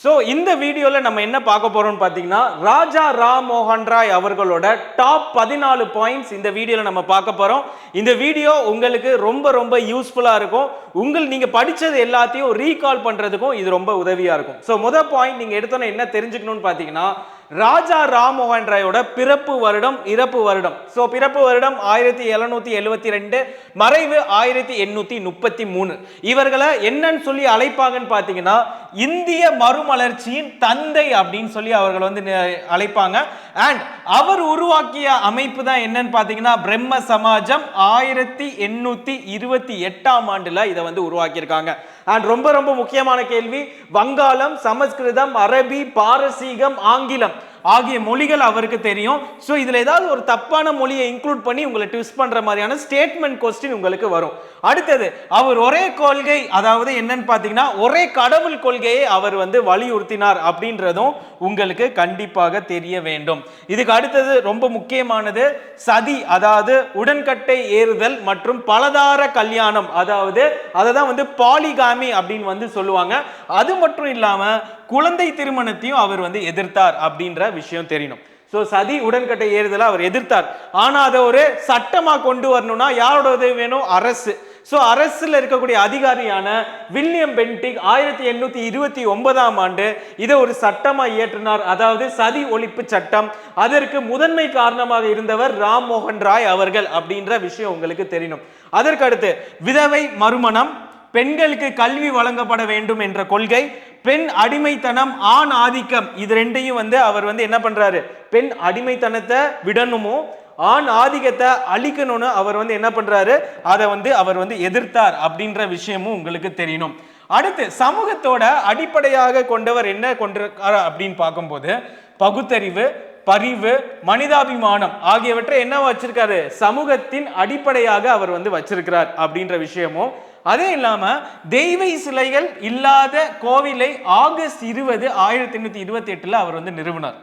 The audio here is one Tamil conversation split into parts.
ஸோ இந்த வீடியோவில் நம்ம என்ன பார்க்க போறோம்னு பார்த்தீங்கன்னா ராஜா ராம் மோகன் ராய் அவர்களோட டாப் 14 பாயிண்ட்ஸ் இந்த வீடியோவில் நம்ம பார்க்க போறோம். இந்த வீடியோ உங்களுக்கு ரொம்ப ரொம்ப யூஸ்ஃபுல்லாக இருக்கும். நீங்க படிச்சது எல்லாத்தையும் ரீகால் பண்றதுக்கும் இது ரொம்ப உதவியா இருக்கும். ஸோ முதல் பாயிண்ட் நீங்க எடுத்தோன்னே என்ன தெரிஞ்சுக்கணும்னு பார்த்தீங்கன்னா ராஜா ராம் மோகன் ராயோட பிறப்பு வருடம் இறப்பு வருடம். ஸோ பிறப்பு வருடம் 1772, மறைவு 1833. இவர்களை என்னன்னு சொல்லி அழைப்பாங்கன்னு பார்த்தீங்கன்னா இந்திய மறுமலர்ச்சியின் தந்தை அப்படின்னு சொல்லி அவர்கள் வந்து அழைப்பாங்க. அண்ட் அவர் உருவாக்கிய அமைப்பு தான் என்னன்னு பார்த்தீங்கன்னா பிரம்ம சமாஜம் 1828ஆம் ஆண்டுல இதை வந்து உருவாக்கியிருக்காங்க. அண்ட் ரொம்ப ரொம்ப முக்கியமான கேள்வி, வங்காளம், சமஸ்கிருதம், அரபி, பாரசீகம், ஆங்கிலம் ஆகிய மொழிகள் அவருக்கு தெரியும். ஸோ இதில் ஏதாவது ஒரு தப்பான மொழியை இன்க்ளூட் பண்ணி உங்களை ட்விஸ்ட் பண்ற மாதிரியான ஸ்டேட்மெண்ட் கொஸ்டின் உங்களுக்கு வரும். அடுத்தது அவர் ஒரே கொள்கை, அதாவது என்னன்னு பார்த்தீங்கன்னா ஒரே கடவுள் கொள்கையை அவர் வந்து வலியுறுத்தினார் அப்படின்றதும் உங்களுக்கு கண்டிப்பாக தெரிய வேண்டும். இதுக்கு அடுத்தது ரொம்ப முக்கியமானது சதி, அதாவது உடன்கட்டை ஏறுதல் மற்றும் பலதார கல்யாணம், அதாவது அதை தான் வந்து பாலிகாமி அப்படின்னு வந்து சொல்லுவாங்க. அது மட்டும் இல்லாம குழந்தை திருமணத்தையும் அவர் வந்து எதிர்த்தார் அப்படின்ற விஷயம் தெரியணும். சோ சதி உடன்கட்டை ஏறுதலை அவர் எதிர்த்தார். ஆனா அதை ஒரு சட்டமா கொண்டு வரணும்னா யாரோட உதவி வேணும்? அரசு. சோ அரசுல இருக்கக்கூடிய அதிகாரியான வில்லியம் பென்டிக் 1829ஆம் ஆண்டு இதை ஒரு சட்டமா இயற்றினார், அதாவது சதி ஒழிப்பு சட்டம். அதற்கு முதன்மை காரணமாக இருந்தவர் ராம் மோகன் ராய் அவர்கள் அப்படின்ற விஷயம் உங்களுக்கு தெரியணும். அதற்கு அடுத்து விதவை மறுமணம், பெண்களுக்கு கல்வி வழங்கப்பட வேண்டும் என்ற கொள்கை, பெண் அடிமைத்தனம், ஆண் ஆதிக்கம், இது ரெண்டையும் வந்து அவர் வந்து என்ன பண்றாரு? பெண் அடிமைத்தனத்தை விடணுமோ ஆண் ஆதிக்கத்தை அழிக்கணும்னு அவர் வந்து என்ன பண்றாரு? அதை வந்து அவர் வந்து எதிர்த்தார் அப்படின்ற விஷயமும் உங்களுக்கு தெரியணும். அடுத்து சமூகத்தோட அடிப்படையாக கொண்டவர் என்ன கொண்டிருக்காரு அப்படின்னு பார்க்கும்போது பகுத்தறிவு, பரிவு, மனிதாபிமானம் ஆகியவற்றை என்ன வச்சிருக்காரு? சமூகத்தின் அடிப்படையாக அவர் வந்து வச்சிருக்கிறார் அப்படின்ற விஷயமும், அதே இல்லாம தெய்வ சிலைகள் இல்லாத கோவிலை ஆகஸ்ட் 20, 1828 அவர் வந்து நிறுவனார்.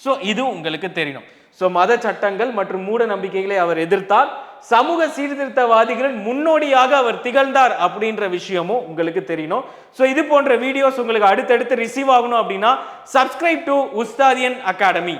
சோ இது உங்களுக்கு தெரியணும். சோ மத சட்டங்கள் மற்றும் மூட நம்பிக்கைகளை அவர் எதிர்த்தார். சமூக சீர்திருத்தவாதிகளின் முன்னோடியாக அவர் திகழ்ந்தார் அப்படின்ற விஷயமும் உங்களுக்கு தெரியணும். சோ இது போன்ற வீடியோஸ் உங்களுக்கு அடுத்தடுத்து ரிசீவ் ஆகணும் அப்படின்னா சப்ஸ்கிரைப் டு உஸ்தாதியன் அகாடமி.